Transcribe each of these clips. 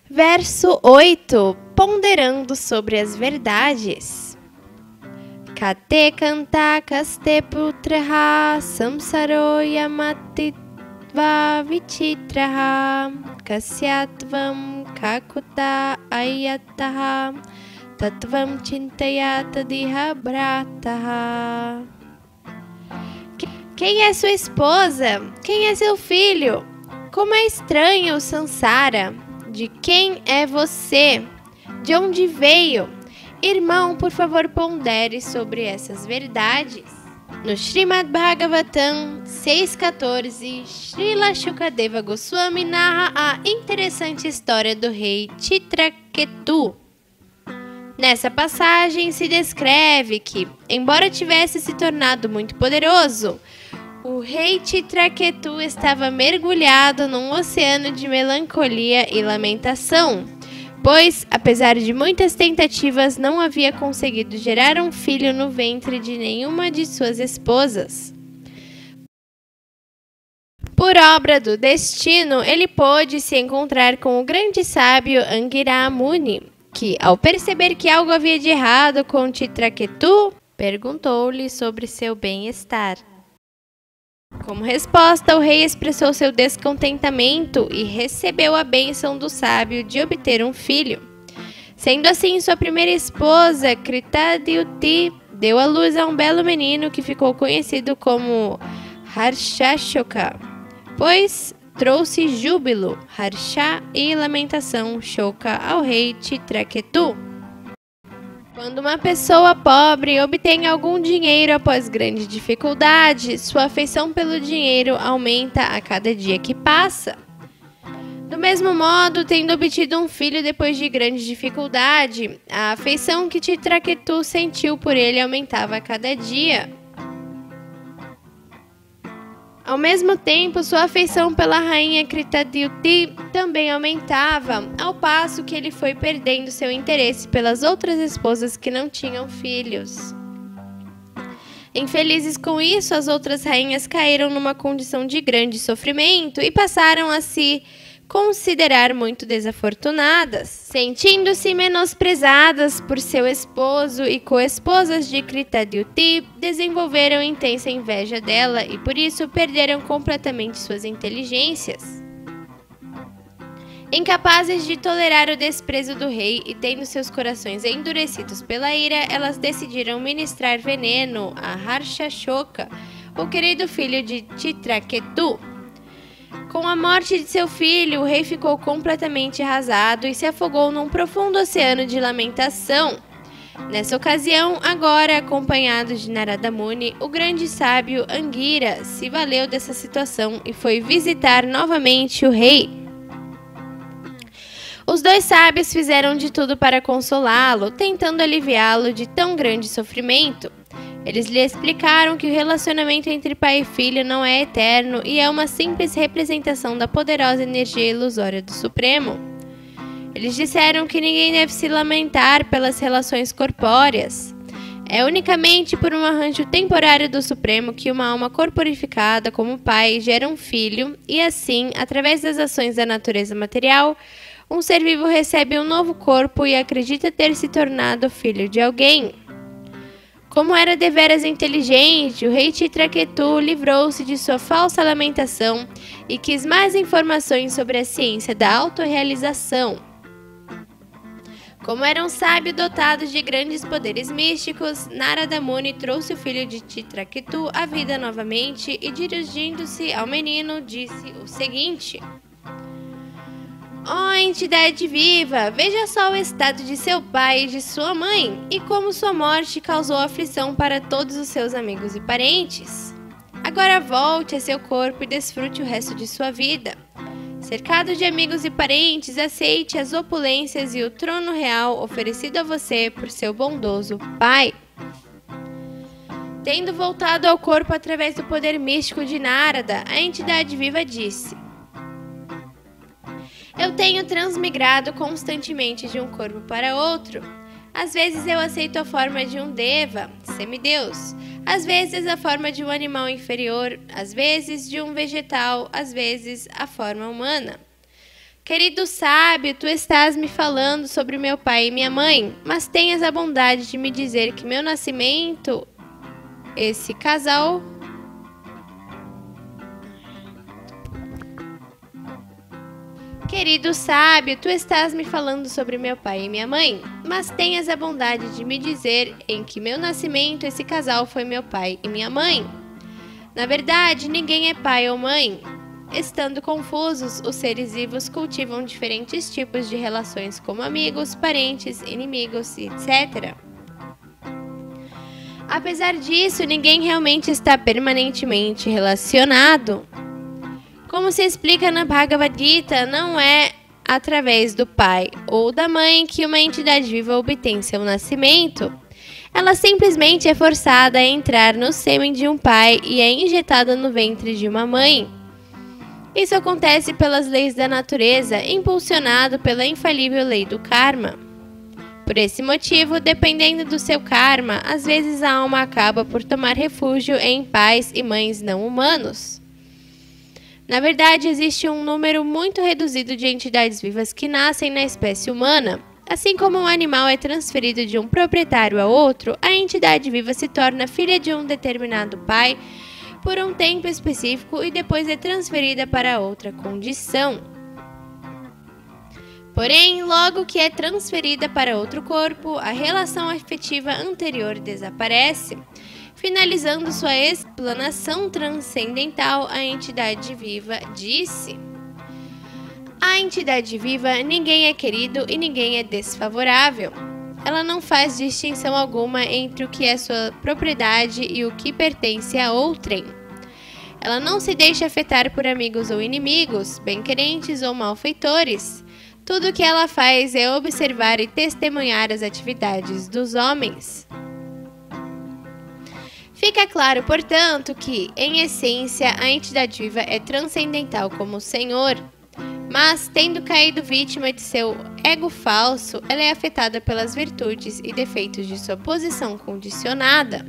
Verso 8. Ponderando sobre as verdades. Kate kanta kaste putraha samsaro yamatitva vichitraha kasyatvam kakuta ayataha tatvam chintayata diha brataha. Quem é sua esposa? Quem é seu filho? Como é estranho o Sansara! De quem é você? De onde veio? Irmão, por favor, pondere sobre essas verdades. No Srimad Bhagavatam 6.14, Srila Shukadeva Goswami narra a interessante história do rei Chitraketu. Nessa passagem se descreve que, embora tivesse se tornado muito poderoso, o rei Chitraketu estava mergulhado num oceano de melancolia e lamentação, pois, apesar de muitas tentativas, não havia conseguido gerar um filho no ventre de nenhuma de suas esposas. Por obra do destino, ele pôde se encontrar com o grande sábio Angira Muni, que, ao perceber que algo havia de errado com Chitraketu, perguntou-lhe sobre seu bem-estar. Como resposta, o rei expressou seu descontentamento e recebeu a bênção do sábio de obter um filho. Sendo assim, sua primeira esposa, Kritadyuti, deu à luz a um belo menino que ficou conhecido como Harshashoka, pois trouxe júbilo, Harsha e lamentação, Shoka, ao rei Chitraketu. Quando uma pessoa pobre obtém algum dinheiro após grande dificuldade, sua afeição pelo dinheiro aumenta a cada dia que passa. Do mesmo modo, tendo obtido um filho depois de grande dificuldade, a afeição que Chitraketu sentiu por ele aumentava a cada dia. Ao mesmo tempo, sua afeição pela rainha Kritadyuti também aumentava, ao passo que ele foi perdendo seu interesse pelas outras esposas que não tinham filhos. Infelizes com isso, as outras rainhas caíram numa condição de grande sofrimento e passaram a se considerar muito desafortunadas. Sentindo-se menosprezadas por seu esposo e co-esposas de Kritadyuti, desenvolveram intensa inveja dela e por isso perderam completamente suas inteligências. Incapazes de tolerar o desprezo do rei e tendo seus corações endurecidos pela ira, elas decidiram ministrar veneno a Harshashoka, o querido filho de Chitraketu. Com a morte de seu filho, o rei ficou completamente arrasado e se afogou num profundo oceano de lamentação. Nessa ocasião, agora acompanhado de Narada Muni, o grande sábio Angira se valeu dessa situação e foi visitar novamente o rei. Os dois sábios fizeram de tudo para consolá-lo, tentando aliviá-lo de tão grande sofrimento. Eles lhe explicaram que o relacionamento entre pai e filho não é eterno e é uma simples representação da poderosa energia ilusória do Supremo. Eles disseram que ninguém deve se lamentar pelas relações corpóreas. É unicamente por um arranjo temporário do Supremo que uma alma corporificada como pai gera um filho e assim, através das ações da natureza material, um ser vivo recebe um novo corpo e acredita ter se tornado filho de alguém. Como era deveras inteligente, o rei Chitraketu livrou-se de sua falsa lamentação e quis mais informações sobre a ciência da autorrealização. Como era um sábio dotado de grandes poderes místicos, Narada Muni trouxe o filho de Chitraketu à vida novamente e, dirigindo-se ao menino, disse o seguinte: Ó entidade viva, veja só o estado de seu pai e de sua mãe, e como sua morte causou aflição para todos os seus amigos e parentes. Agora volte a seu corpo e desfrute o resto de sua vida. Cercado de amigos e parentes, aceite as opulências e o trono real oferecido a você por seu bondoso pai. Tendo voltado ao corpo através do poder místico de Narada, a entidade viva disse: Eu tenho transmigrado constantemente de um corpo para outro. Às vezes eu aceito a forma de um deva, semideus. Às vezes a forma de um animal inferior, às vezes de um vegetal, às vezes a forma humana. Querido sábio, tu estás me falando sobre meu pai e minha mãe, mas tenhas a bondade de me dizer que meu nascimento, esse casal... Querido sábio, tu estás me falando sobre meu pai e minha mãe, mas tenhas a bondade de me dizer em que meu nascimento esse casal foi meu pai e minha mãe. Na verdade, ninguém é pai ou mãe. Estando confusos, os seres vivos cultivam diferentes tipos de relações como amigos, parentes, inimigos, etc. Apesar disso, ninguém realmente está permanentemente relacionado. Como se explica na Bhagavad Gita, não é através do pai ou da mãe que uma entidade viva obtém seu nascimento. Ela simplesmente é forçada a entrar no sêmen de um pai e é injetada no ventre de uma mãe. Isso acontece pelas leis da natureza, impulsionado pela infalível lei do karma. Por esse motivo, dependendo do seu karma, às vezes a alma acaba por tomar refúgio em pais e mães não humanos. Na verdade, existe um número muito reduzido de entidades vivas que nascem na espécie humana. Assim como um animal é transferido de um proprietário a outro, a entidade viva se torna filha de um determinado pai por um tempo específico e depois é transferida para outra condição. Porém, logo que é transferida para outro corpo, a relação afetiva anterior desaparece, finalizando sua explanação transcendental. A entidade viva disse: a entidade viva, ninguém é querido e ninguém é desfavorável. Ela não faz distinção alguma entre o que é sua propriedade e o que pertence a outrem. Ela não se deixa afetar por amigos ou inimigos, bem-querentes ou malfeitores. Tudo o que ela faz é observar e testemunhar as atividades dos homens. Fica claro, portanto, que, em essência, a entidade viva é transcendental como o Senhor, mas, tendo caído vítima de seu ego falso, ela é afetada pelas virtudes e defeitos de sua posição condicionada.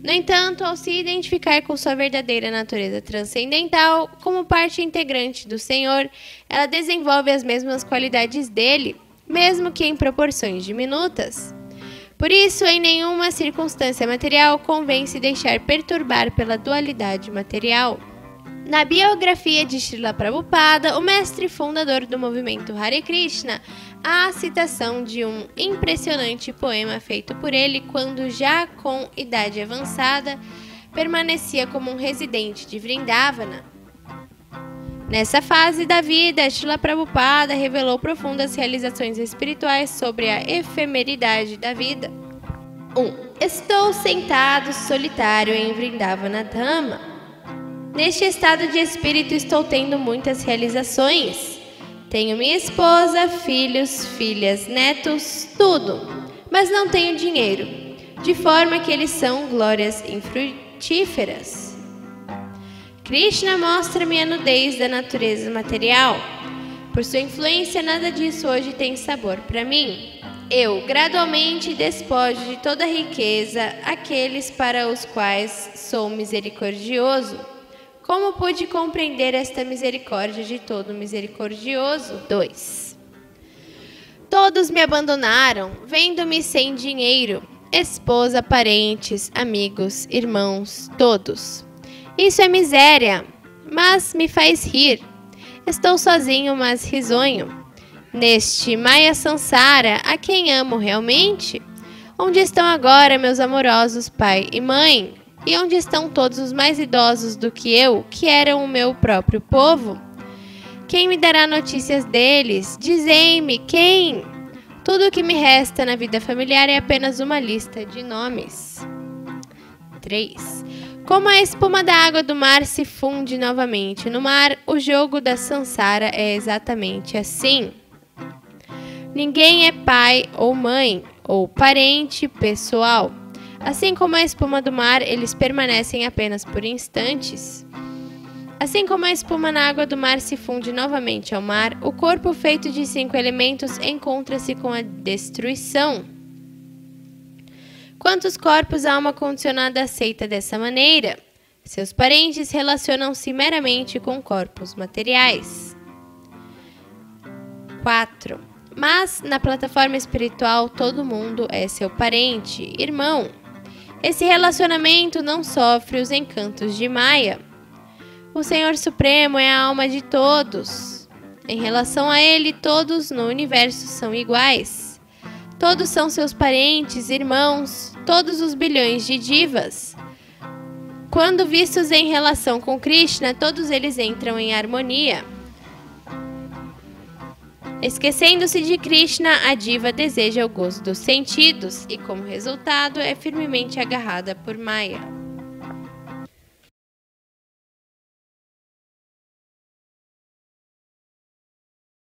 No entanto, ao se identificar com sua verdadeira natureza transcendental, como parte integrante do Senhor, ela desenvolve as mesmas qualidades dele, mesmo que em proporções diminutas. Por isso, em nenhuma circunstância material convém se deixar perturbar pela dualidade material. Na biografia de Srila Prabhupada, o mestre fundador do movimento Hare Krishna, há a citação de um impressionante poema feito por ele quando, já com idade avançada, permanecia como um residente de Vrindavana. Nessa fase da vida, Srila Prabhupada revelou profundas realizações espirituais sobre a efemeridade da vida. 1. Estou sentado solitário em Vrindavana Dhama. Neste estado de espírito estou tendo muitas realizações. Tenho minha esposa, filhos, filhas, netos, tudo, mas não tenho dinheiro, de forma que eles são glórias infrutíferas. Krishna mostra-me a nudez da natureza material. Por sua influência, nada disso hoje tem sabor para mim. Eu, gradualmente, despojo de toda a riqueza aqueles para os quais sou misericordioso. Como pude compreender esta misericórdia de todo misericordioso? 2. Todos me abandonaram, vendo-me sem dinheiro. Esposa, parentes, amigos, irmãos, todos. Isso é miséria, mas me faz rir. Estou sozinho, mas risonho. Neste Maya Sansara, a quem amo realmente? Onde estão agora meus amorosos pai e mãe? E onde estão todos os mais idosos do que eu, que eram o meu próprio povo? Quem me dará notícias deles? Dizei-me, quem? Tudo o que me resta na vida familiar é apenas uma lista de nomes. 3. Como a espuma da água do mar se funde novamente no mar, o jogo da Sansara é exatamente assim. Ninguém é pai ou mãe, ou parente pessoal. Assim como a espuma do mar, eles permanecem apenas por instantes. Assim como a espuma na água do mar se funde novamente ao mar, o corpo feito de 5 elementos encontra-se com a destruição. Quantos corpos a alma condicionada aceita dessa maneira? Seus parentes relacionam-se meramente com corpos materiais. 4. Mas, na plataforma espiritual, todo mundo é seu parente, irmão. Esse relacionamento não sofre os encantos de Maia. O Senhor Supremo é a alma de todos. Em relação a Ele, todos no universo são iguais. Todos são seus parentes, irmãos, todos os bilhões de divas. Quando vistos em relação com Krishna, todos eles entram em harmonia. Esquecendo-se de Krishna, a diva deseja o gozo dos sentidos e, como resultado, é firmemente agarrada por Maya.